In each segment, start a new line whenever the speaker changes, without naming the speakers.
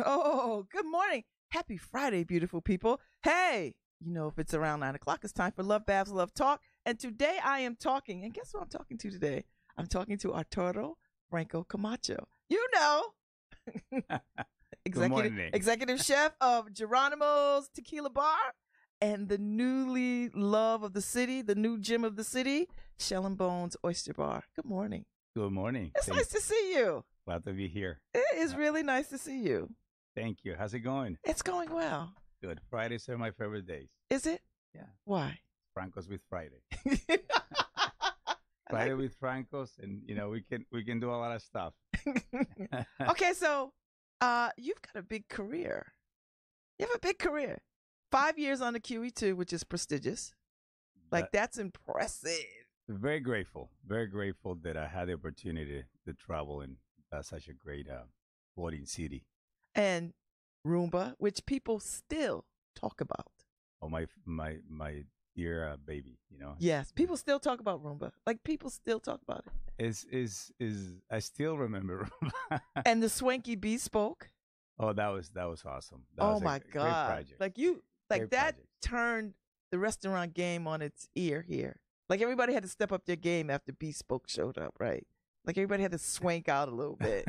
Oh, good morning. Happy Friday, beautiful people. Hey, you know, if it's around 9 o'clock, it's time for Lovebabz, Lovetalk. And today I am talking, and guess who I'm talking to today? I'm talking to Arturo, Franco-Camacho. You know, executive chef of Geronimo's Tequila Bar and the newly love of the city, the new gem of the city, Shell and Bones Oyster Bar. Good morning.
Good morning.
It's nice to see you.
Glad to be here.
It is really nice to see you.
Thank you. How's it going?
It's going well.
Good. Fridays are my favorite days.
Is it?
Yeah.
Why?
Francos with Friday. Friday with Francos, and you know we can do a lot of stuff.
Okay, so you've got a big career. You have a big career. 5 years on the QE2, which is prestigious. Like that's impressive.
Very grateful that I had the opportunity to travel in such a great floating city.
And Roomba, which people still talk about.
Oh, my dear baby, you know.
Yes, people still talk about Roomba. Like people still talk about it.
Is I still remember Roomba.
And the Swanky Bespoke.
Oh, that was awesome. That
oh
was
my
great
God!
project.
Like
Great
that
project.
turned the restaurant game on its ear here. Like everybody had to step up their game after Bespoke showed up, right? Like everybody had to swank out a little bit.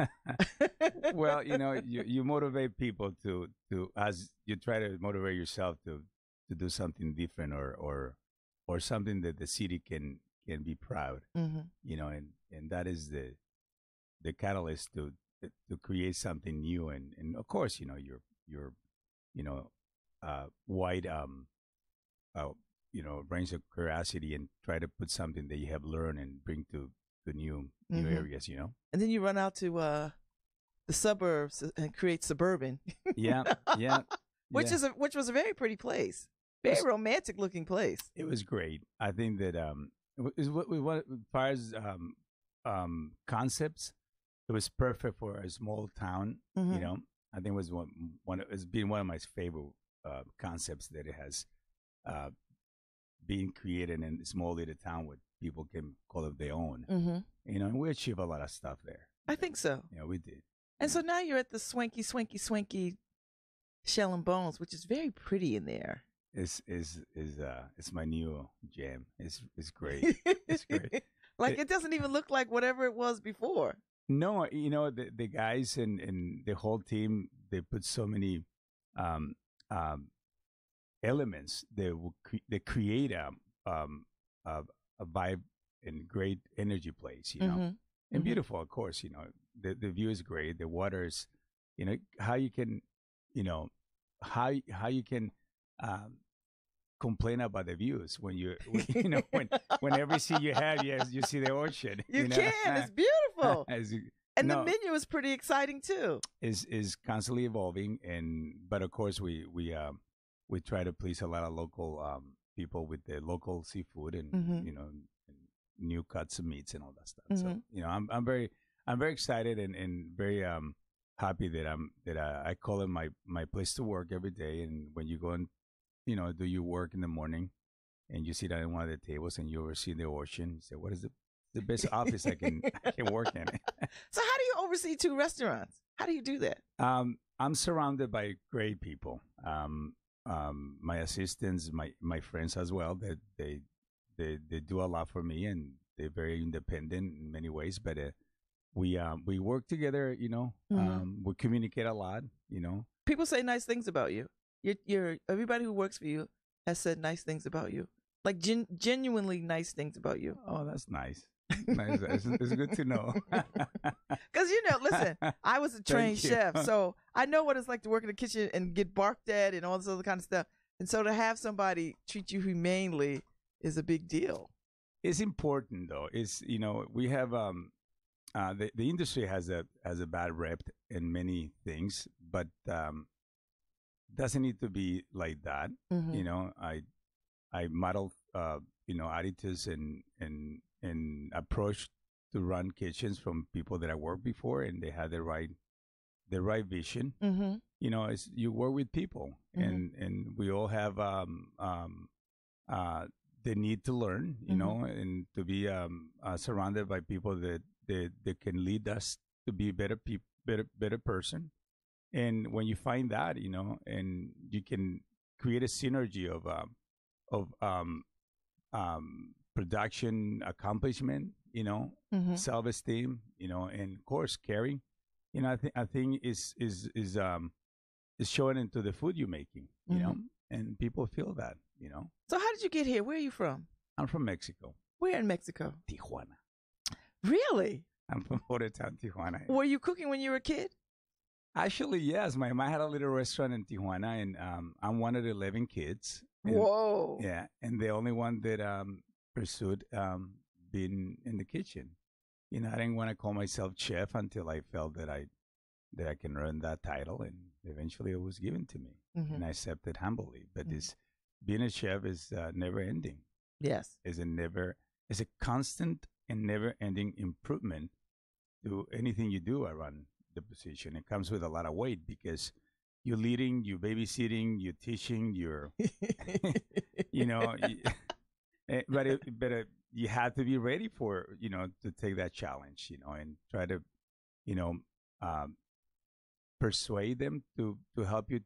Well, you know, you motivate people to as you try to motivate yourself to do something different or something that the city can be proud.
Mm-hmm.
You know, and that is the catalyst to create something new and of course, you know, your you know wide you know, range of curiosity and try to put something that you have learned and bring to new areas, you know.
And then you run out to the suburbs and create Suburban.
Yeah.
Which was a very pretty place, very romantic looking place.
It was great. I think that as far as concepts, it was perfect for a small town.
Mm-hmm.
You know, I think it was it's been one of my favorite concepts that it has being created in a small little town where people can call it their own.
Mm-hmm.
You know, and we achieved a lot of stuff there.
I think so.
Yeah, we did.
And so now you're at the swanky Shell and Bones, which is very pretty in there.
It's my new jam. It's great. It's great.
Like it doesn't even look like whatever it was before.
No, you know the guys and the whole team, they put so many elements that create a vibe and great energy place, you know.
Mm-hmm.
And beautiful, of course, you know. The view is great. The water is, you know, how you can, you know, how you can complain about the views when you know when every seat you have, you see the ocean.
You
know?
can. It's beautiful. And
no,
the menu is pretty exciting too.
Is constantly evolving, but of course we try to please a lot of local people with the local seafood and
mm-hmm.
you know and new cuts of meats and all that stuff.
Mm-hmm.
So you know I'm very excited and very happy that I call it my place to work every day. And when you go and you know do your work in the morning and you sit down at one of the tables and you oversee the ocean, you say, what is the best office I can work in?
So how do you oversee 2 restaurants? How do you do that?
I'm surrounded by great people. My assistants, my friends as well, that they do a lot for me, and they're very independent in many ways. But we work together, you know.
Mm-hmm.
We communicate a lot, you know.
People say nice things about you. You're everybody who works for you has said nice things about you, like genuinely nice things about you.
Oh, that's nice. Nice. It's good to know.
Because, you know, listen, I was a trained chef, so I know what it's like to work in the kitchen and get barked at and all this other kind of stuff. And so to have somebody treat you humanely is a big deal.
It's important, though. It's, you know, we have the industry has a bad rep in many things, but doesn't need to be like that.
Mm-hmm.
You know, I model attitudes and approach to run kitchens from people that I worked before, and they had the right vision.
Mm-hmm.
You know, it's, you work with people, and we all have the need to learn. You know, and to be surrounded by people that can lead us to be better person. And when you find that, you know, and you can create a synergy of production accomplishment, you know, self-esteem, you know, and of course caring, you know, I think is showing into the food you're making, you know, and people feel that, you know.
So how did you get here? Where are you from?
I'm from Mexico.
Where in Mexico?
Tijuana.
Really?
I'm from Town, Tijuana.
Were you cooking when you were a kid?
Actually, yes. My mom had a little restaurant in Tijuana, and I'm one of the 11 kids. And,
whoa.
Yeah, and the only one that pursued being in the kitchen. You know, I didn't want to call myself chef until I felt that I can earn that title, and eventually it was given to me, and I accepted humbly. But this being a chef is never ending.
Yes,
It's a constant and never ending improvement to anything you do around the position. It comes with a lot of weight because you're leading, you're babysitting, you're teaching, you're, you know, but you have to be ready for, you know, to take that challenge, you know, and try to, you know, persuade them to help you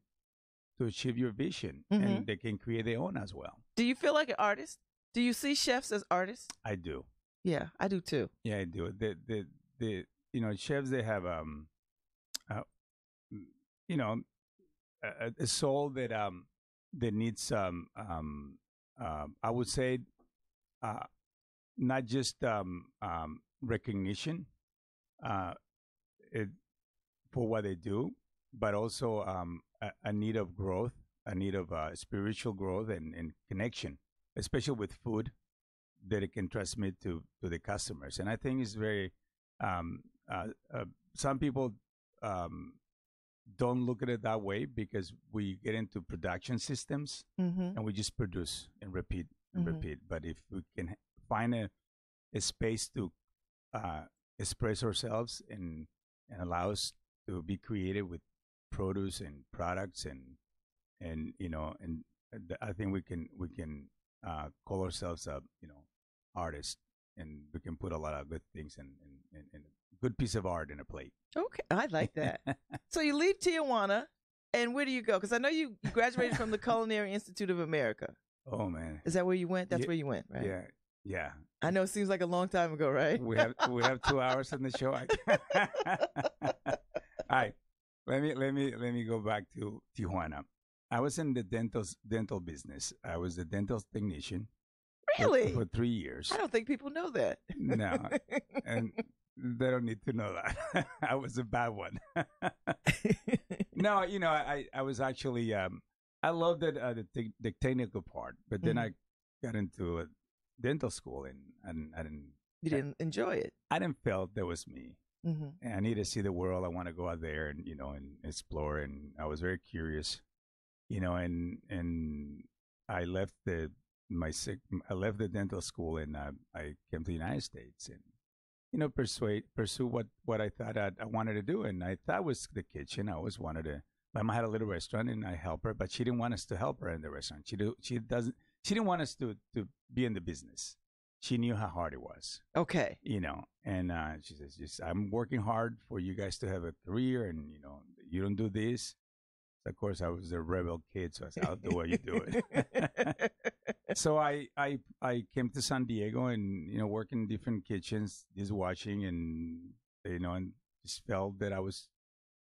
to achieve your vision, and they can create their own as well.
Do you feel like an artist? Do you see chefs as artists?
I do.
Yeah, I do too.
Yeah, I do. The you know, chefs, they have you know, a soul that needs I would say not just recognition for what they do, but also a need of growth, a need of spiritual growth and connection, especially with food that it can transmit to the customers. And I think it's very some people don't look at it that way because we get into production systems and we just produce and repeat and repeat. But if we can find a space to express ourselves and allow us to be creative with produce and products and you know, and I think we can call ourselves you know, artists, and we can put a lot of good things in a good piece of art in a plate.
Okay, I like that. So you leave Tijuana, and where do you go? Because I know you graduated from the Culinary Institute of America.
Oh man,
is that where you went? That's where you went, right?
Yeah.
I know it seems like a long time ago, right?
We have 2 hours in the show. All right, let me go back to Tijuana. I was in the dental business. I was a dental technician.
Really?
For 3 years.
I don't think people know that.
No, and they don't need to know that. I was a bad one. No, you know, I was actually I loved the technical part, but then I got into a dental school and I didn't.
You didn't enjoy it.
I didn't feel that was me. And I need to see the world. I want to go out there and, you know, and explore. And I was very curious, you know, and I left the dental school and I came to the United States and, you know, pursue what I thought I wanted to do. And I thought was the kitchen. I always wanted to. My mom had a little restaurant and I helped her, but she didn't want us to help her in the restaurant. She didn't want us to be in the business. She knew how hard it was. Okay. You know, and she says, I'm working hard for you guys to have a career, and, you know, you don't do this. So of course, I was a rebel kid, so I said, I'll do what you do it. So I came to San Diego and, you know, worked in different kitchens, dishwashing, and, you know, and just felt that I was,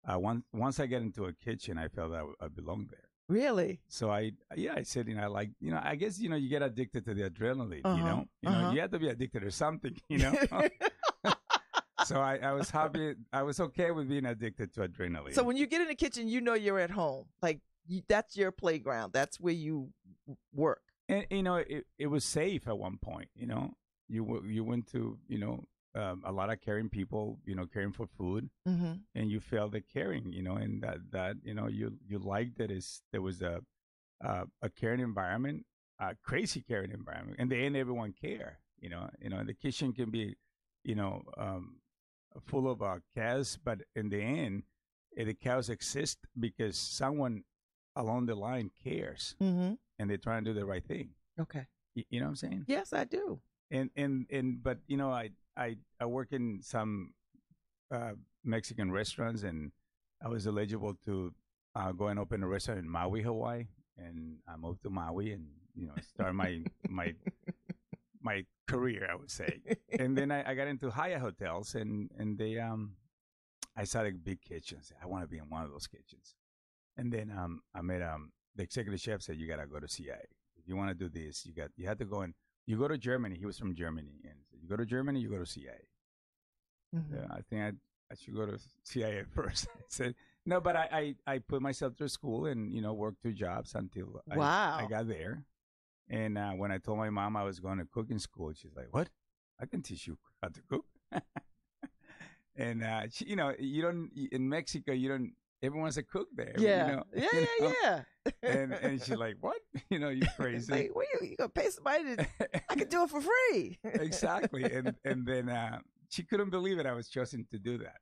once I get into a kitchen, I felt I belonged there. Really? So I said, you know, I guess, you know, you get addicted to the adrenaline, you know, you have to be addicted to something, you know. So I was happy. I was okay with being addicted to adrenaline.
So when you get in the kitchen, you know you're at home. Like that's your playground. That's where you work.
And, you know, it was safe at one point, you know. You went to, you know, a lot of caring people, caring for food,
Mm-hmm.
and you felt the caring, and that you liked that there was a caring environment, a crazy caring environment. In the end, everyone care. The kitchen can be, full of chaos, but in the end, the chaos exists because someone along the line cares,
Mm-hmm.
and they're trying to do the right thing.
Okay.
You know what I'm saying?
Yes, I do.
But I work in some Mexican restaurants, and I was eligible to go and open a restaurant in Maui, Hawaii, and I moved to Maui and start my my career, I would say. And then I got into Hyatt hotels, and they I saw the big kitchens. I want to be in one of those kitchens. And then I met the executive chef said, you gotta go to CIA. If you want to do this, you have to go and you go to Germany. He was from Germany, and so you go to Germany, you go to CIA.
Mm-hmm.
I think I should go to CIA first. I said no, but I put myself through school and worked 2 jobs until I got there. And when I told my mom I was going to cooking school, she's like, "What? I can teach you how to cook." And she, you don't in Mexico, you don't. Everyone's a cook there.
Yeah. Yeah.
And she's like, "What? You crazy?
Like, what you gonna pay somebody to? I can do it for free."
Exactly. And then she couldn't believe it. I was chosen to do that.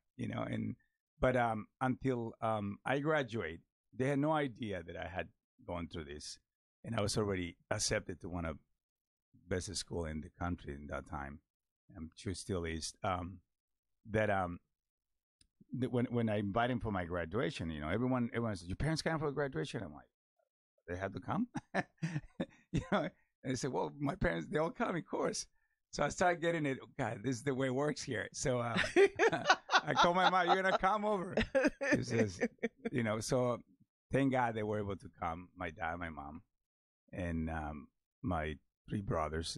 But until I graduate, they had no idea that I had gone through this, and I was already accepted to one of the best school in the country in that time. I'm sure still is. When I invited him for my graduation, everyone said, "Your parents came for graduation?" I'm like, "They had to come," And they said, "Well, my parents, they all come, of course." So I started getting it. God, this is the way it works here. So I told my mom, "You're gonna come over." She says, So thank God they were able to come. My dad, my mom, and my 3 brothers.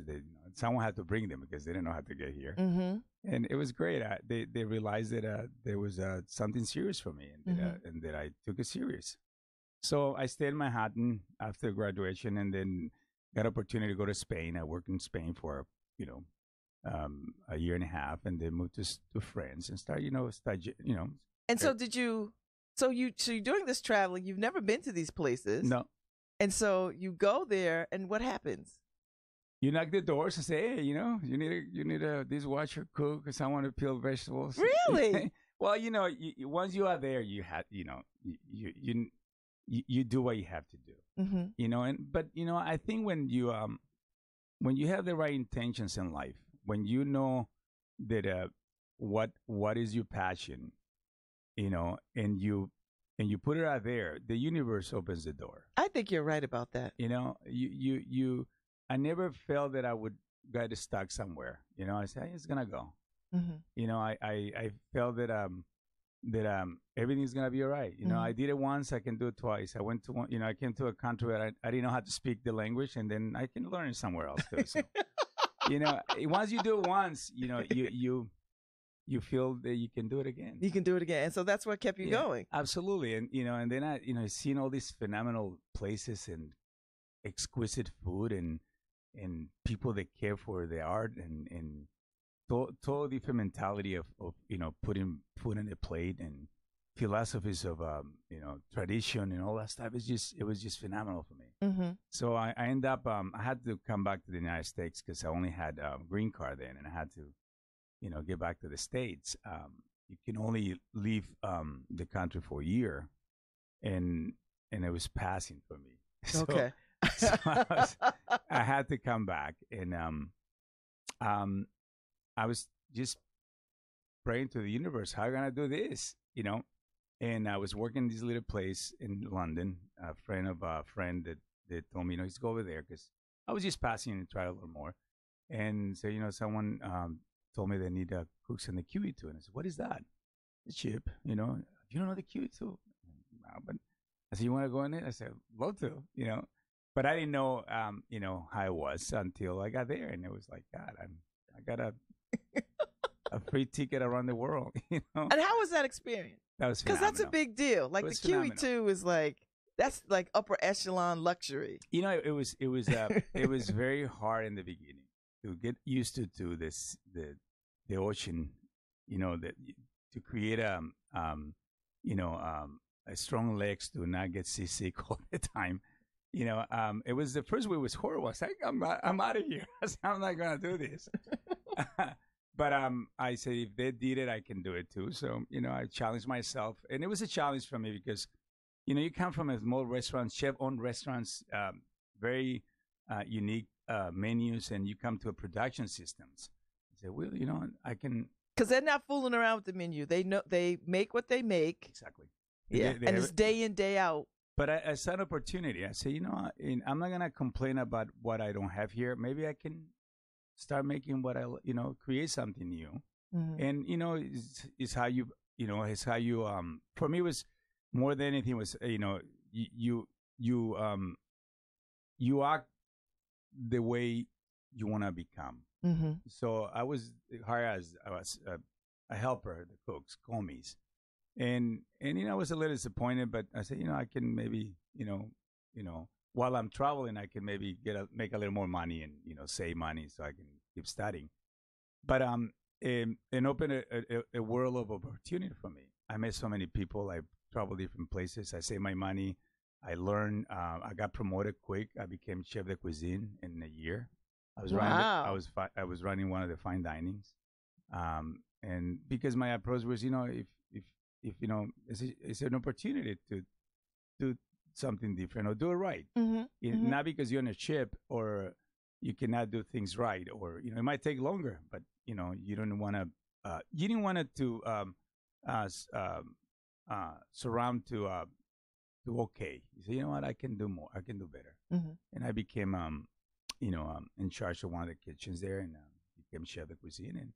Someone had to bring them because they didn't know how to get here.
Mm-hmm.
And it was great. They realized that there was something serious for me, and that I took it serious. So I stayed in Manhattan after graduation, and then got opportunity to go to Spain. I worked in Spain for a year and a half, and then moved to France and started.
And so did you? So you're doing this traveling. You've never been to these places.
No.
And so you go there, and what happens?
You knock the doors and say, "Hey, you need a dishwasher, cook, because I want to peel vegetables."
Really?
Well, once you are there, you have, you do what you have to do.
Mm-hmm.
But I think when you have the right intentions in life, when you know that what is your passion, and you put it out there, the universe opens the door.
I think you're right about that.
I never felt that I would get stuck somewhere. I said, "It's gonna go."
Mm-hmm.
I felt that everything's gonna be all right. I did it once, I can do it twice. I went to one, I came to a country where I didn't know how to speak the language, and then I can learn somewhere else too. So, once you do it once, you feel that you can do it again.
You can do it again, and so that's what kept you going.
Absolutely, and then I seen all these phenomenal places and exquisite food and people that care for the art and total different mentality of putting food on the plate and philosophies of tradition and all that stuff. It was just phenomenal for me.
Mm-hmm.
So I ended up I had to come back to the United States because I only had a green card then, and I had to get back to the States. You can only leave the country for a year, and it was passing for me. So,
Okay.
so I had to come back, and I was just praying to the universe, how am I gonna do this, And I was working in this little place in London. A friend of a friend that told me, let's go over there, because I was just passing and try a little more. And so, someone told me they need cooks in the QE2, and I said, what is that? It's cheap, You don't know the QE2? No, but I said, you want to go in it? I said, love to, But I didn't know, how it was until I got there, and it was like, God, I got a free ticket around the world,
And how was that experience?
That was
because that's a big deal. Like the QE2 is that's like upper echelon luxury.
It was very hard in the beginning to get used to the the ocean, that to create a strong legs to not get seasick all the time. It was the first week was horrible. I was like, I'm out of here. I said, I'm not gonna do this. But I said, if they did it, I can do it too. So I challenged myself, and it was a challenge for me because you come from a small restaurant, chef-owned restaurants, very unique menus, and you come to a production systems. I said, well, I can.
Because they're not fooling around with the menu. They know they make what they make.
Exactly.
Yeah, and it's day in, day out.
But I saw an opportunity. I say, I'm not gonna complain about what I don't have here. Maybe I can start making what create something new.
Mm-hmm.
And it's how you, it's how you. For me, it was more than anything was you act the way you want to become.
Mm-hmm.
So I was hired as a helper, the cooks, commies. And I was a little disappointed, but I said, I can maybe, while I'm traveling, I can maybe make a little more money and, save money so I can keep studying. But it opened a world of opportunity for me. I met so many people. I traveled different places. I saved my money. I learned. I got promoted quick. I became chef de cuisine in a year. I was I was running one of the fine dinings, and because my approach was, if it's an opportunity to do something different or do it right.
Mm-hmm.
Not because you're on a ship or you cannot do things right, or it might take longer, but you don't want to. You didn't want it to surround to okay. You say, what, I can do more. I can do better.
Mm-hmm.
And I became in charge of one of the kitchens there, and became chef de cuisine,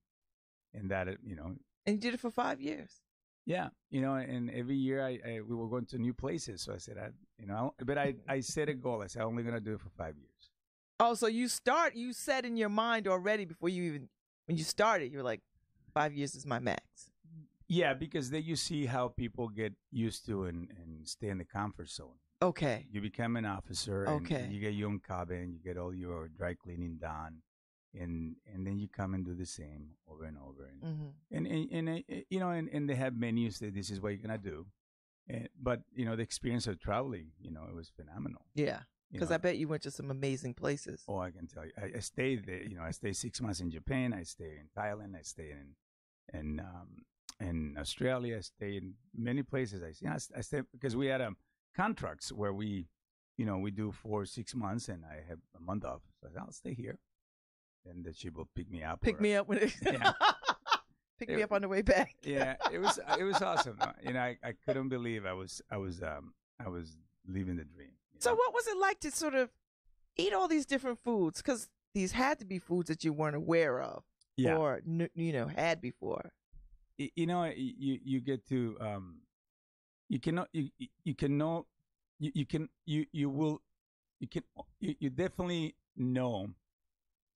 and that
And you did it for 5 years.
Yeah, and every year we were going to new places. So I said, but I set a goal. I said, I'm only going to do it for 5 years.
Oh, so you set in your mind already before when you started, you were like, 5 years is my max.
Yeah, because then you see how people get used to and stay in the comfort zone.
Okay.
You become an officer.
Okay.
And you get your own cabin. You get all your dry cleaning done. And then you come and do the same over and over, and they have menus that this is what you're gonna do, but the experience of traveling, it was phenomenal.
Yeah, because I bet you went to some amazing places.
Oh, I can tell you, I stayed there. I stayed 6 months in Japan. I stayed in Thailand. I stayed in Australia. I stayed in many places. I stayed because we had contracts where we do 4 or 6 months, and I have a month off. So I said, I'll stay here. And that she will pick me up.
Pick me up when pick me up on the way back.
Yeah, it was awesome. I couldn't believe I was living the dream.
So what was it like to sort of eat all these different foods? Because these had to be foods that you weren't aware of, or had before.
You get to you definitely know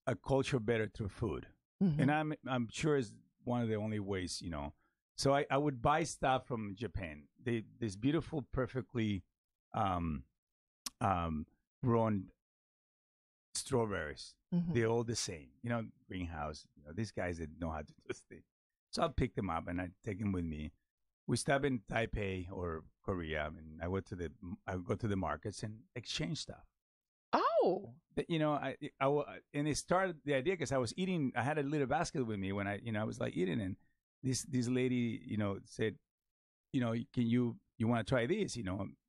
a culture better through food.
Mm-hmm.
And I'm sure it's one of the only ways, So I would buy stuff from Japan. This beautiful, perfectly grown strawberries.
Mm-hmm.
They're all the same, greenhouse. These guys that know how to do things. So I'll pick them up and I take them with me. We stop in Taipei or Korea, and I go to the markets and exchange stuff.
Oh,
and it started the idea because I was eating. I had a little basket with me when I was like eating, and this lady, said, can you want to try this?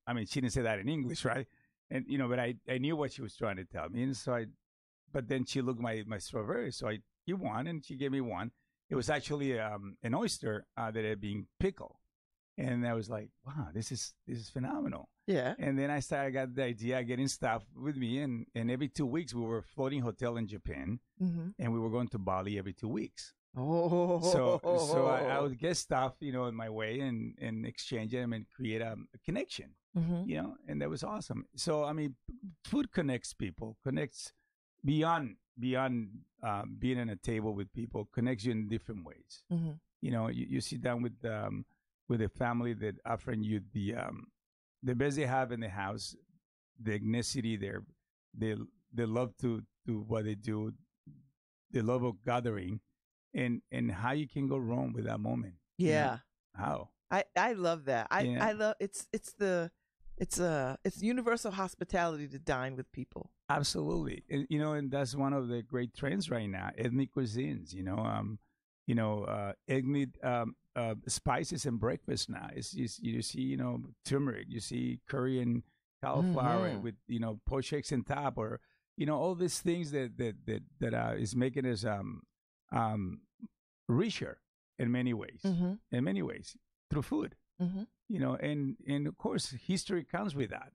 I mean, she didn't say that in English, right? And but I knew what she was trying to tell me, and so but then she looked at my strawberry, so you one, and she gave me one. It was actually an oyster that had been pickled, and I was like, wow, this is phenomenal.
Yeah.
And then I got the idea of getting stuff with me. And every 2 weeks, we were floating hotel in Japan.
Mm-hmm.
And we were going to Bali every 2 weeks.
Oh.
So I would get stuff, in my way and exchange them and create a connection,
mm-hmm.
And that was awesome. So, I mean, food connects people, connects beyond being at a table with people, connects you in different ways.
Mm-hmm.
You sit down with a family that offering you the best they have in the house, the ethnicity, they love to do what they do, the love of gathering, and how you can go wrong with that moment.
Yeah.
How?
I love that.
Yeah.
I love it's universal hospitality to dine with people.
Absolutely. And that's one of the great trends right now, ethnic cuisines, ethnic spices in breakfast now. You see, turmeric, you see curry and cauliflower with, poached eggs and top, or, all these things that is making us richer in many ways, through food, and of course, history comes with that.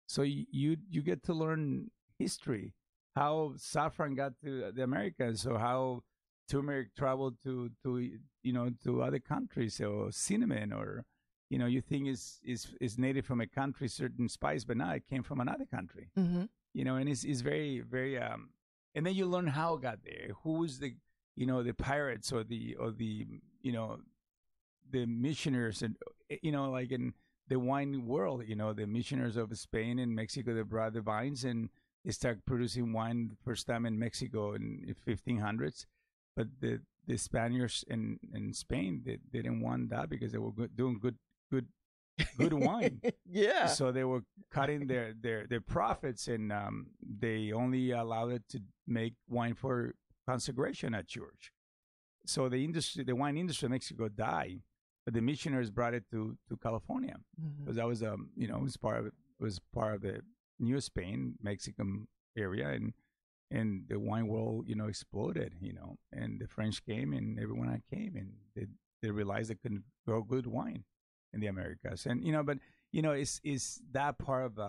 So you get to learn history, how saffron got to the Americas, or how turmeric traveled to other countries, or cinnamon, or you think is native from a country, certain spice, but now it came from another country. And it's very very and then you learn how it got there, who's the the pirates, or the the missionaries, and like in the wine world, the missionaries of Spain and Mexico, they brought the vines and they started producing wine the first time in Mexico in 1500s. But the Spaniards in Spain, they didn't want that because they were doing good wine.
Yeah.
So they were cutting their profits, and they only allowed it to make wine for consecration at church. So the wine industry in Mexico died, but the missionaries brought it to California, because that was it was part of the New Spain, Mexican area, and the wine world exploded, and the French came and everyone came, and they realized they couldn't grow good wine in the Americas, and but it's that part of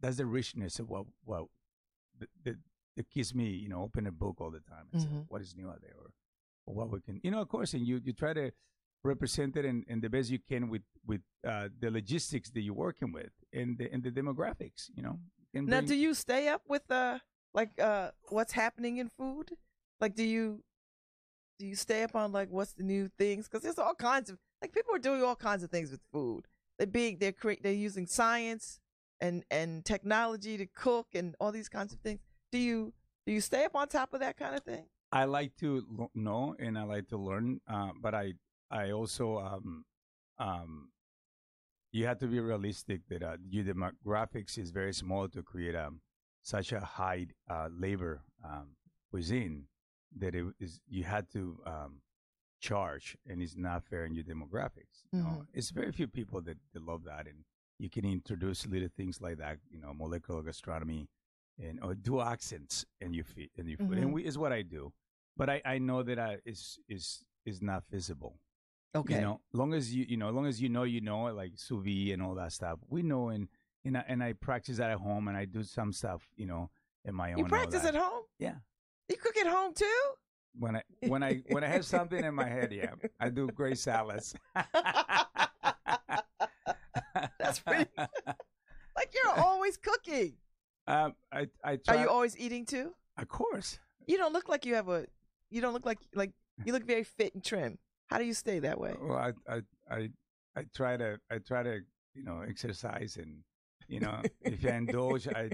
that's the richness of what that keeps me open a book all the time and say what is new out there, or what we can of course, and you try to represent it in the best you can with the logistics that you're working with, and the demographics.
Now, do you stay up with what's happening in food? Like, do you stay up on what's the new things? Because there's all kinds of people are doing all kinds of things with food. They're using science and technology to cook and all these kinds of things. Do you stay up on top of that kind of thing?
I like to know, and I like to learn, but I also you have to be realistic that your demographics is very small to create such a high labor cuisine that you had to charge, and it's not fair in your demographics. It's very few people that love that, and you can introduce little things like that, molecular gastronomy, or do accents in your food, and is what I do. But I know that is not feasible.
Okay.
Long as long as like sous vide and all that stuff, we know, and I practice that at home, and I do some stuff, in my own.
You practice at home?
Yeah.
You cook at home too?
When I have something in my head, yeah, I do great salads.
That's pretty. You're always cooking.
I try.
Are you always eating too?
Of course.
You don't look like you have a. You don't look like you look very fit and trim. How do you stay that way?
Well, I try to exercise, and if I indulge, I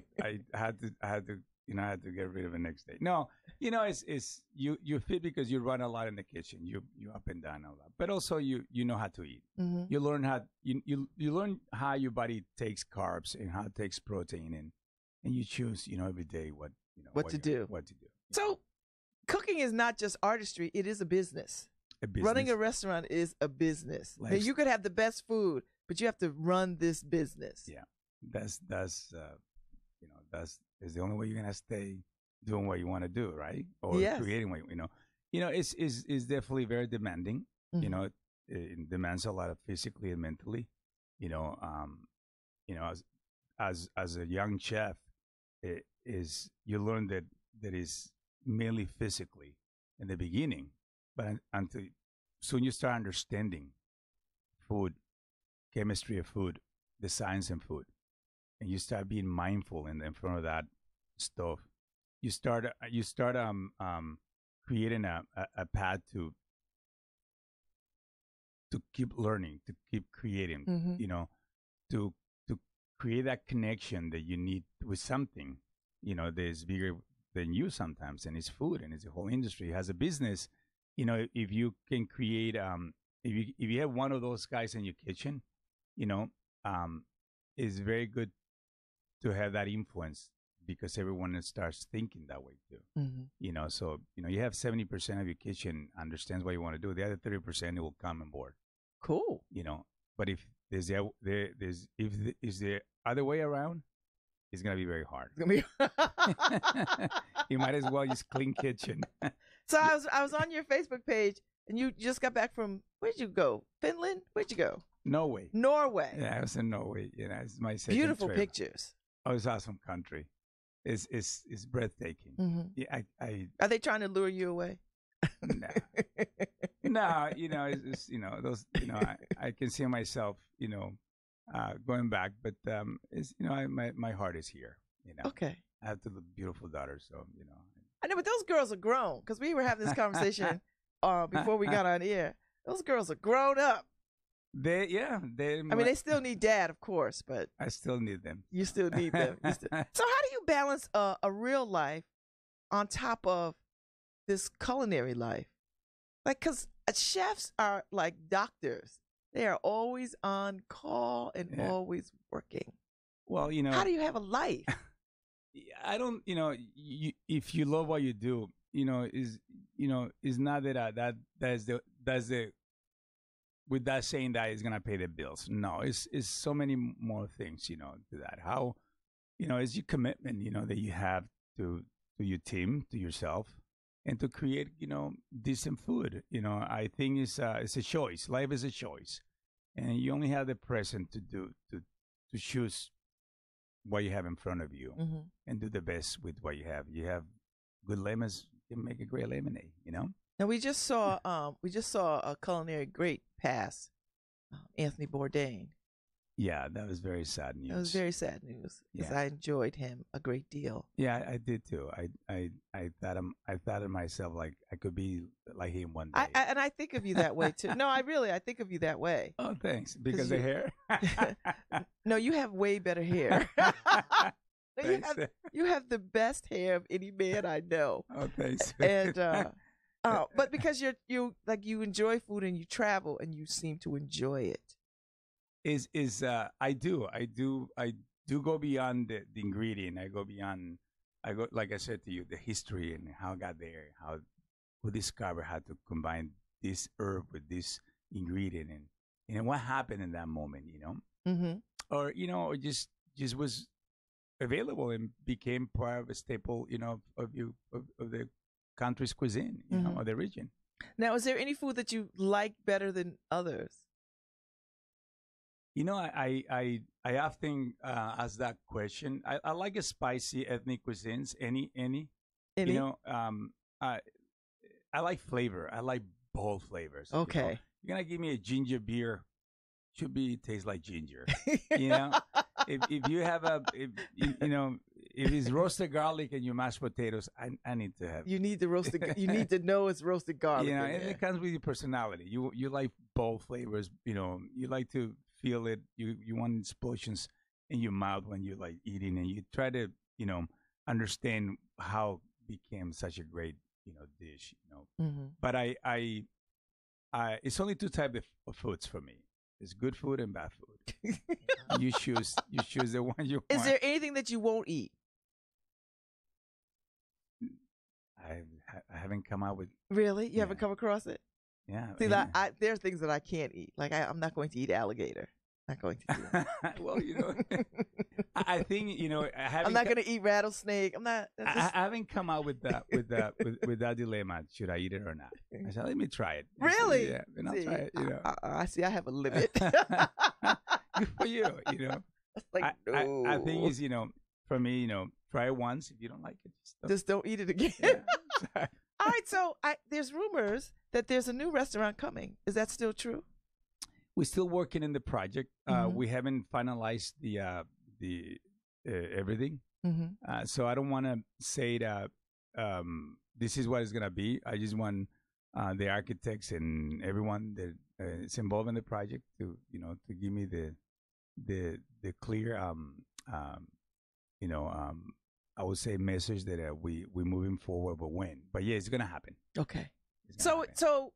had to get rid of it next day. No, it's you fit because you run a lot in the kitchen. You up and down a lot, but also you know how to eat. You learn how you learn how your body takes carbs and how it takes protein, and you choose every day what
to do. So, cooking is not just artistry; it is a business. Running a restaurant is a business. You could have the best food, but you have to run this business.
Yeah, that's is the only way you're gonna stay doing what you want to do, right? Or creating what it's definitely very demanding. It demands a lot of physically and mentally. As a young chef, you learn that is mainly physically in the beginning. But until soon you start understanding food, chemistry of food, the science in food, and you start being mindful in front of that stove. You start creating a path to keep learning, to keep creating, to create that connection that you need with something, that is bigger than you sometimes, and it's food, and it's a whole industry. It has a business if you can create, if you have one of those guys in your kitchen, you know, it's very good to have that influence because everyone starts thinking that way too. So you have 70% of your kitchen understands what you want to do. The other 30% it will come on board.
Cool.
But if is the other way around, it's gonna be very hard. You might as well just clean kitchen.
So I was on your Facebook page, and you just got back from, where'd you go? Finland? Where'd you go?
Norway.
Yeah,
I was in Norway. It's my second
beautiful
trip.
Pictures.
Oh, it's awesome country. It's breathtaking. Yeah,
Are they trying to lure you away?
No, it's those. I can see myself, going back, but it's my heart is here.
Okay.
I have two beautiful daughters, so
I know, but those girls are grown because we were having this conversation before we got on air. Those girls are grown up.
They.
I mean, they still need dad, of course, but
I still need them.
You still need them. So how do you balance a real life on top of this culinary life? Like, because chefs are like doctors. They are always on call and always working.
Well,
how do you have a life?
I don't, if you love what you do, is not that's the with that saying that it's gonna pay the bills. No, it's so many more things, to that. How, it's your commitment, that you have to your team, to yourself, and to create, decent food. I think it's a choice. Life is a choice, and you only have the present to choose what you have in front of you and do the best with what you have. You have good lemons, you can make a great lemonade.
Now we just saw a culinary great pass, Anthony Bourdain.
Yeah, that was very sad news.
That was very sad news because I enjoyed him a great deal.
Yeah, I did too. I thought of myself like I could be like him one day.
And I think of you that way too. No, I think of you that way.
Oh, thanks. Because of hair?
No, you have way better hair. You have the best hair of any man I know.
Oh, thanks.
And but because you enjoy food and you travel and you seem to enjoy it.
I do go beyond the ingredient. I go like I said to you, the history and how I got there, who discovered how to combine this herb with this ingredient and what happened in that moment, or or just was available and became part of a staple, of the country's cuisine, or the region.
Now, is there any food that you like better than others?
I often ask that question. I like a spicy ethnic cuisines. Any? I like flavor. I like bold flavors.
Okay.
You're gonna give me a ginger beer, should taste like ginger. If you have if it's roasted garlic and your mashed potatoes, I need to have.
You need the roasted. You need to know it's roasted garlic.
And it comes with your personality. You like bold flavors. You like to feel it. You want explosions in your mouth when you're like eating, and you try to understand how it became such a great dish. But I it's only two types of foods for me. It's good food and bad food. You choose the one you want.
Is there anything that you won't eat?
I haven't come out with.
Really? You haven't come across it?
Yeah.
See, there are things that I can't eat. Like I'm not going to eat alligator. Not going to do that.
Well, I think
I'm not going to eat rattlesnake. I'm not.
I haven't come out with that with that dilemma. Should I eat it or not? I said, let me try it.
Really?
Yeah, and I'll try it.
I see. I have a limit.
Good for you.
Like, no.
I think is for me, try it once. If you don't like it,
just don't eat it again.
Yeah.
All right. So there's rumors that there's a new restaurant coming. Is that still true?
We're still working in the project. We haven't finalized the everything. So I don't want to say that this is what it's gonna be. I just want the architects and everyone that is involved in the project to to give me the clear I would say message that we're moving forward, but when. But yeah, it's gonna happen.
Okay.
It's gonna happen.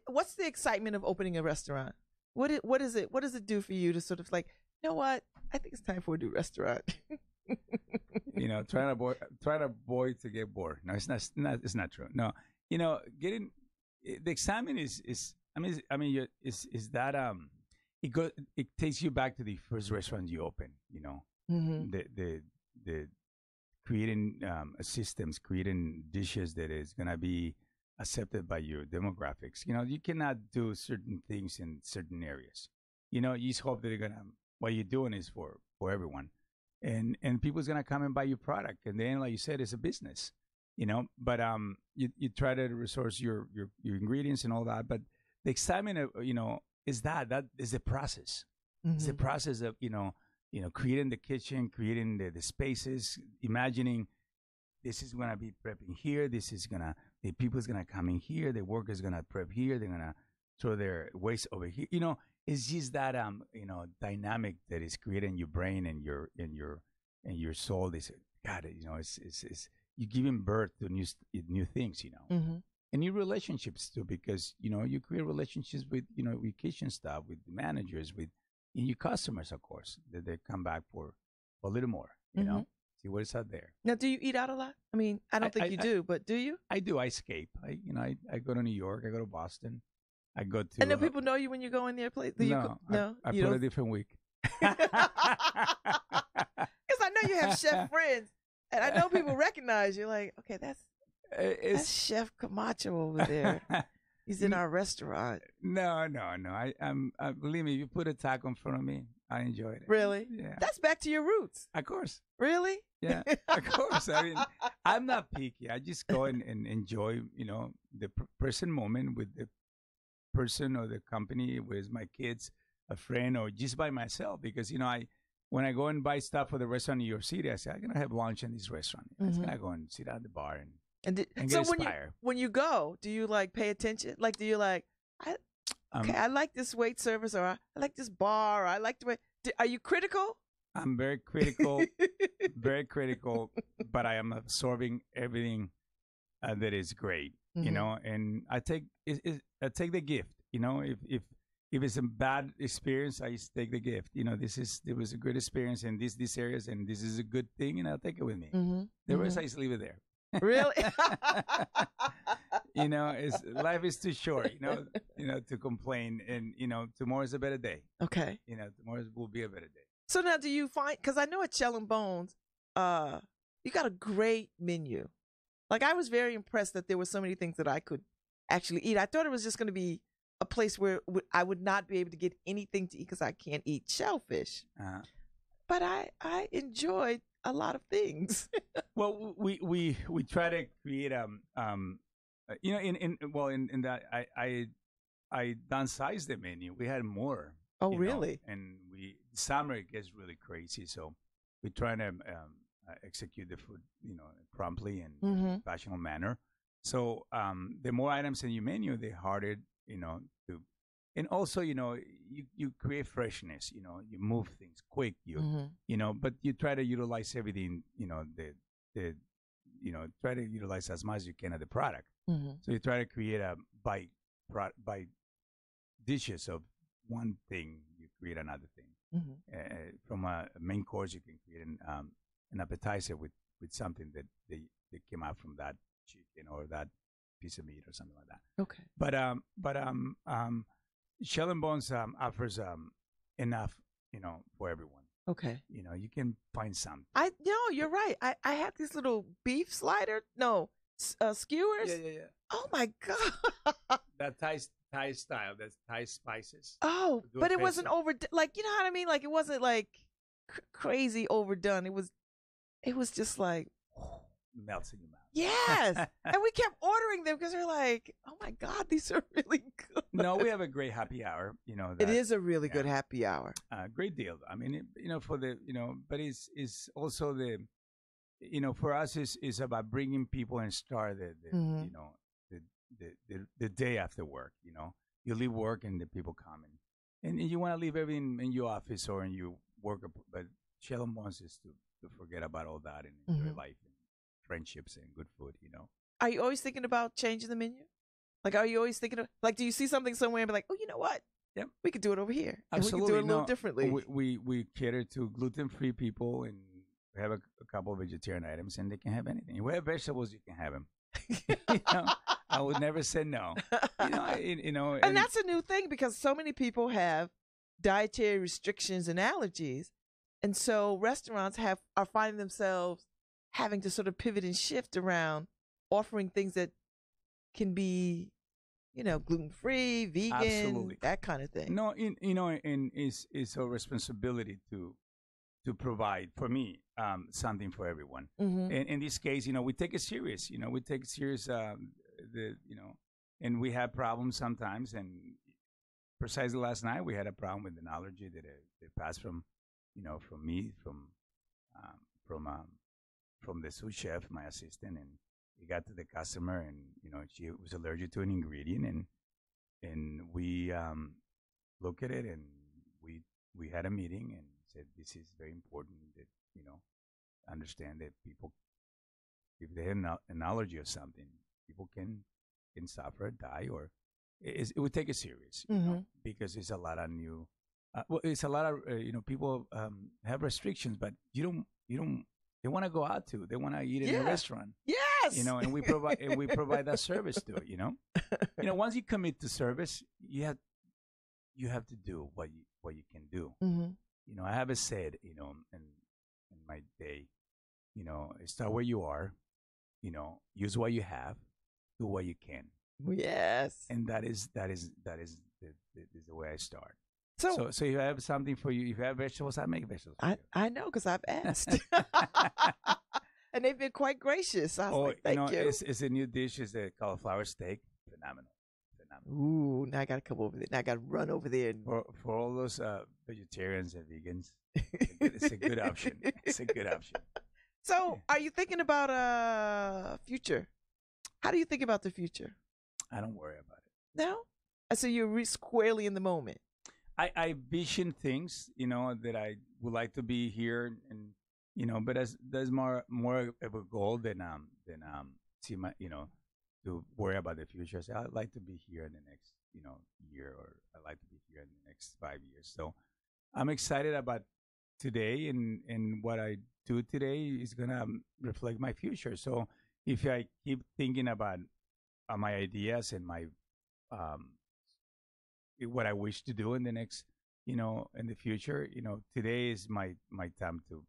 What's the excitement of opening a restaurant? What is it? What does it do for you to sort of like, you know what? I think it's time for a new restaurant.
Trying to avoid to get bored. No, it's not true. No, getting the excitement is that it takes you back to the first restaurant you open.
Mm-hmm.
The creating systems, creating dishes that is gonna be accepted by your demographics. You cannot do certain things in certain areas. You just hope that what you're doing is for everyone, and people's gonna come and buy your product. And then, like you said, it's a business. But you try to resource your ingredients and all that. But the excitement of is that is the process.
Mm-hmm.
It's the process of creating the kitchen, creating the spaces, imagining this is gonna be prepping here. The people's gonna come in here. The workers gonna prep here. They're gonna throw their waste over here. It's just that dynamic that is creating your brain and your soul. This God, it's you're giving birth to new things.
Mm-hmm.
And new relationships too, because you create relationships with with kitchen staff, with the managers, with your customers, of course, that they come back for a little more.
Mm-hmm.
See what is out there.
Now, do you eat out a lot? I mean, I don't think you do, but do you?
I do. I escape. I go to New York. I go to Boston. I go to.
And do people know you when you go in their place?
No, I put a different week.
Because I know you have chef friends, and I know people recognize you. Like, okay, that's Chef Camacho over there. He's in our restaurant.
No. Believe me, if you put a taco in front of me, I enjoy it.
Really?
Yeah.
That's back to your roots.
Of course.
Really?
Yeah, of course. I mean, I'm not picky. I just go and enjoy, the present moment with the person or the company, with my kids, a friend, or just by myself. Because, when I go and buy stuff for the restaurant in New York City, I say, I'm going to have lunch in this restaurant. I'm just going to go and sit at the bar and get inspired.
When you go, do you pay attention? Like, do you I like this wait service, or I like this bar, or I like the way. Are you critical?
I'm very critical, but I am absorbing everything that is great,
Mm-hmm.
and I take the gift, if it's a bad experience, I just take the gift. There was a good experience in these areas, and this is a good thing, and I'll take it with me.
Mm-hmm.
The rest, I just leave it there.
Really?
Life is too short, to complain, and tomorrow's a better day.
Okay.
Tomorrow will be a better day.
So now, do you find? Because I know at Shell and Bones, you got a great menu. Like, I was very impressed that there were so many things that I could actually eat. I thought it was just going to be a place where I would not be able to get anything to eat because I can't eat shellfish.
Uh-huh.
But I enjoyed a lot of things.
Well, we try to create in that I downsized the menu. We had more.
Oh, really?
And summer it gets really crazy, so we try to execute the food promptly and
Mm-hmm.
fashionable manner. So the more items in your menu, the harder to. And also, you create freshness. You move things quick.
Mm-hmm.
But you try to utilize everything. Try to utilize as much as you can of the product.
Mm-hmm.
So you try to create by dishes of one thing. You create another thing.
Mm-hmm.
From a main course, you can create an appetizer with something that they came out from that chicken or that piece of meat or something like that.
Okay.
But Shell and Bones offers enough, for everyone.
Okay.
You can find something.
No, you're right. I had these little beef skewers.
Yeah.
Oh my God.
That Thai style, that's Thai spices.
Oh, but it wasn't overdone. Like, you know what I mean? Like, it wasn't like crazy overdone. It was just like
melts in your mouth.
Yes. And we kept ordering them because we're like, oh my God, these are really good.
No, we have a great happy hour.
It is a really good happy hour.
Great deal. I mean, for the, but it's also the, for us is about bringing people and start
Mm-hmm.
the day after work. You leave work and the people come and you want to leave everything in your office or in your work, but Shell and Bones is to forget about all that and enjoy
Mm-hmm.
life and friendships and good food.
Are you always thinking about changing the menu? Like, are you always thinking of, like, do you see something somewhere and be like, oh, you know what?
Yep.
We could do it over here. And
Absolutely.
we could do it a little differently.
We cater to gluten-free people, and we have a couple of vegetarian items, and they can have anything. If we have vegetables, you can have them. I would never say no.
And that's a new thing because so many people have dietary restrictions and allergies, and so restaurants are finding themselves having to sort of pivot and shift around offering things that can be, gluten-free, vegan,
Absolutely.
that kind of thing.
No, and it's our responsibility to provide, for me, something for everyone.
Mm-hmm.
And in this case, we take it serious. We take it serious. And we have problems sometimes. And precisely last night, we had a problem with an allergy that passed from me, from the sous chef, my assistant, and it got to the customer, and she was allergic to an ingredient, and we looked at it, and we had a meeting and said this is very important that understand that people, if they have an allergy or something, people can suffer or die, or it would take it serious, because it's a lot of new. It's a lot of people have restrictions, but you don't. They want to go out to. They want to eat in a restaurant.
Yes.
And we provide that service to it. Once you commit to service, you have to do what you can do.
Mm-hmm.
I have said, in my day, start where you are, use what you have, do what you can.
Yes.
And that is the way I start.
So
if I have something for you, if you have vegetables, I make vegetables.
I know, because I've asked. And they've been quite gracious. I was like, thank you.
It's a new dish. It's a cauliflower steak. Phenomenal.
Ooh, now I got to come over there. Now I got to run over there. And...
For all those vegetarians and vegans, it's a good option. It's a good option.
So are you thinking about a future? How do you think about the future?
I don't worry about it.
No? So you're squarely in the moment.
I vision things, that I would like to be here, and but there's more of a goal than see my to worry about the future. So I'd like to be here in the next year, or I'd like to be here in the next 5 years. So I'm excited about today, and what I do today is gonna reflect my future. So if I keep thinking about my ideas and my what I wish to do in the next, in the future, today is my time to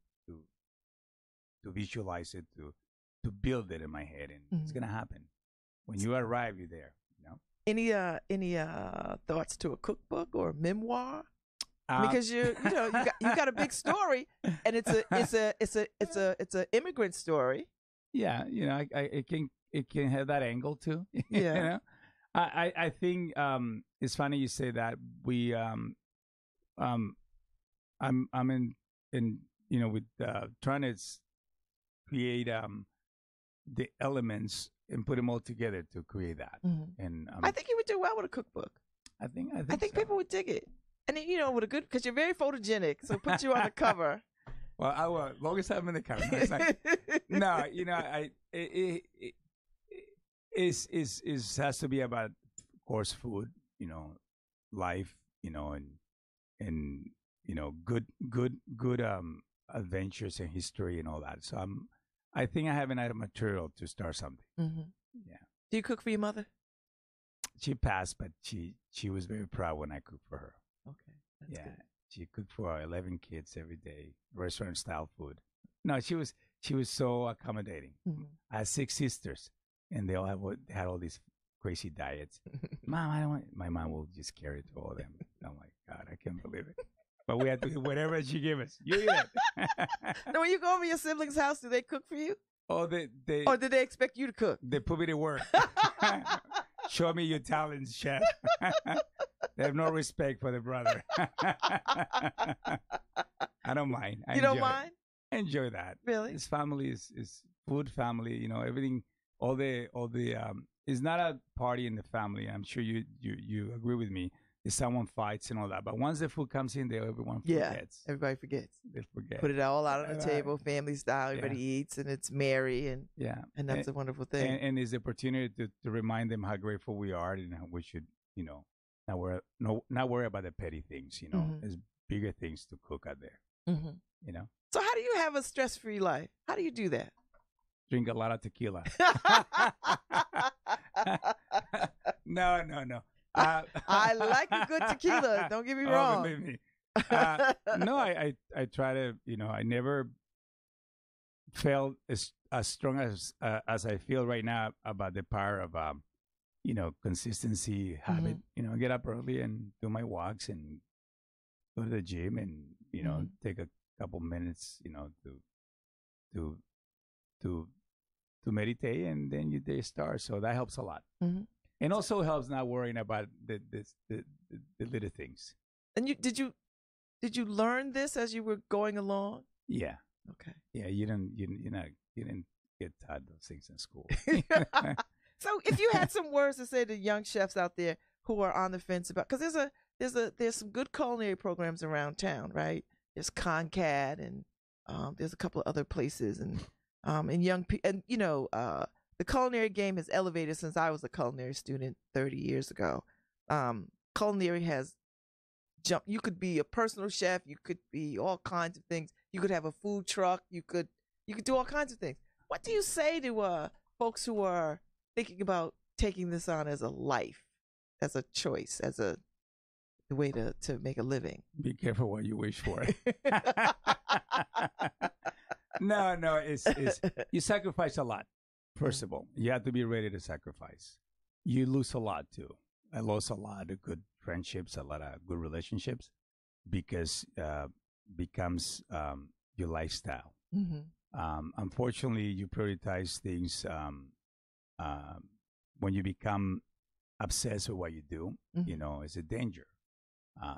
visualize it, to build it in my head, and it's gonna happen. When you arrive, you're there.
Any thoughts to a cookbook or a memoir? Because you got a big story, and it's a immigrant story.
Yeah, it can have that angle too.
Yeah.
I think it's funny you say that. I'm in with trying to create the elements and put them all together to create that.
Mm-hmm.
And
I think you would do well with a cookbook.
I think
so. People would dig it, and then, with a good, because you're very photogenic, so put you on the cover.
Well, I will, as long as I'm in the cover. No, it's like, no, it has to be about, of course, food, life, and good adventures and history and all that. So I think I have enough material to start something.
Mm-hmm.
Yeah.
Do you cook for your mother?
She passed, but she was very proud when I cooked for her.
Okay. That's good.
She cooked for 11 kids every day, restaurant style food. No, she was so accommodating.
Mm-hmm.
I had 6 sisters, and they all had all these crazy diets. Mom, I don't want. My mom will just carry it to all of them. I'm like, God, I can't believe it. But we had to eat whatever she gave us. You eat it.
Now, when you go over your siblings' house, do they cook for you?
Or
or did they expect you to cook?
They put me to work. Show me your talents, chef. They have no respect for the brother. I don't mind.
You don't mind?
I enjoy that.
Really?
His family is food family. Everything. All the. It's not a party in the family. I'm sure you agree with me. if someone fights and all that. But once the food comes in there, everyone forgets.
Everybody forgets.
They forget.
Put it all out on the table, family style. Everybody eats, and it's merry, and that's a wonderful thing.
And it's the opportunity to remind them how grateful we are, and how we should, not worry about the petty things. There's bigger things to cook out there.
So how do you have a stress-free life? How do you do that?
Drink a lot of tequila. No.
I like a good tequila. Don't get me wrong.
Believe me. No, I try to, I never felt as strong as I feel right now about the power of, consistency, habit. Get up early and do my walks and go to the gym and, take a couple minutes, to meditate, and then your day starts. So that helps a lot. And also helps not worrying about the little things.
And did you learn this as you were going along?
Yeah.
Okay.
Yeah, you didn't get taught those things in school.
So if you had some words to say to young chefs out there who are on the fence about, because there's some good culinary programs around town, right? There's Concat, and there's a couple of other places, and young people, and the culinary game has elevated since I was a culinary student 30 years ago. Culinary has jumped. You could be a personal chef. You could be all kinds of things. You could have a food truck. You could do all kinds of things. What do you say to folks who are thinking about taking this on as a life, as a choice, as the way to make a living?
Be careful what you wish for. No, it's you sacrifice a lot. First of all, you have to be ready to sacrifice. You lose a lot too. I lost a lot of good friendships, a lot of good relationships, because becomes your lifestyle. Unfortunately, you prioritize things when you become obsessed with what you do. It's a danger.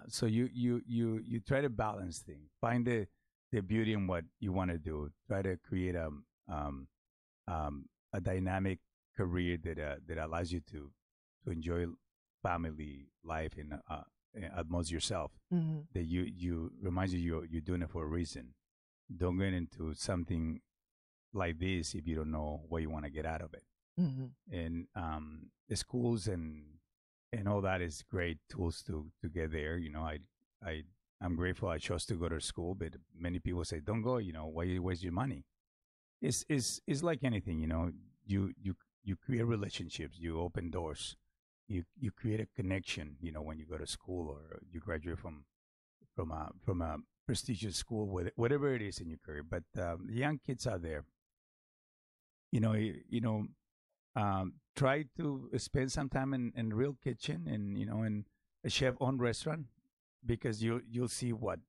So you try to balance things, find the beauty in what you want to do. Try to create a dynamic career that allows you to enjoy family life and at most yourself. That you reminds you you're doing it for a reason. Don't get into something like this if you don't know what you want to get out of it. And the schools and all that is great tools to get there. I'm grateful I chose to go to school, but many people say, don't go, why you waste your money? It's like anything, you create relationships, you open doors, you create a connection, when you go to school or you graduate from a prestigious school, whatever it is in your career. But the young kids out there, try to spend some time in real kitchen and, in a chef-owned restaurant, because you'll see what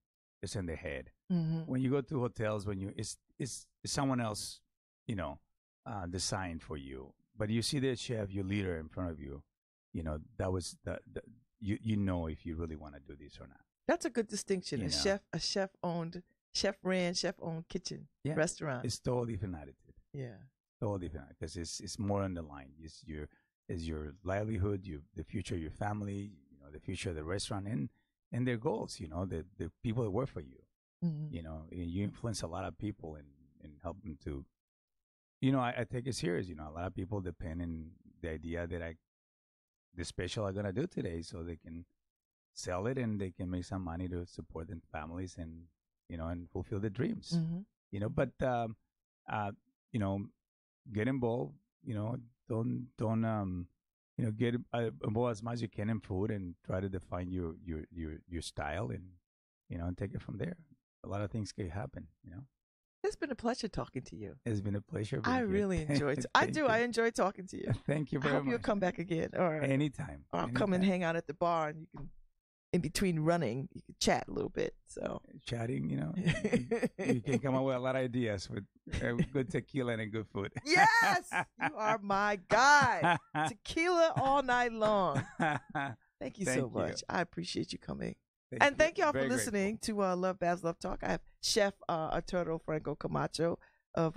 is in their head. When you go to hotels, it's someone else, designed for you. But you see the chef, your leader in front of you, that was if you really want to do this or not. That's
a good distinction. A chef-owned kitchen, restaurant.
It's totally different attitude.
Yeah.
Totally different, because it's more on the line. It's your livelihood, the future of your family, the future of the restaurant, and their goals, the people that work for you. You influence a lot of people and help them to, I take it serious. A lot of people depend on the idea that the special I'm going to do today, so they can sell it and they can make some money to support their families and, and fulfill their dreams. But, get involved, don't get involved as much as you can in food, and try to define your style, and, and take it from there. A lot of things can happen,
It's been a pleasure talking to you.
It's been a pleasure.
I really enjoyed it. I enjoy talking to you.
Thank you very much.
I hope you'll come back again. Or
anytime.
Or I'll come and hang out at the bar, and you can, in between running, you can chat a little bit. So
chatting, you can come up with a lot of ideas with good tequila and good food.
Yes, you are my guy. Tequila all night long. Thank you so much. I appreciate you coming. Thank y'all for listening to Lovebabz Love Talk. I have Chef Arturo Franco-Camacho of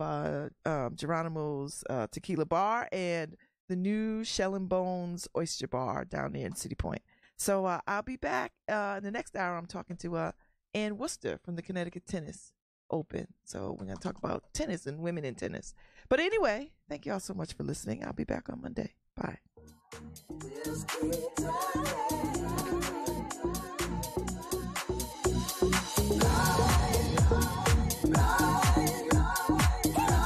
Geronimo's Tequila Bar and the new Shell and Bones Oyster Bar down there in City Point. So I'll be back in the next hour. I'm talking to Ann Worcester from the Connecticut Tennis Open. So we're going to talk about tennis and women in tennis. But anyway, thank you all so much for listening. I'll be back on Monday. Bye.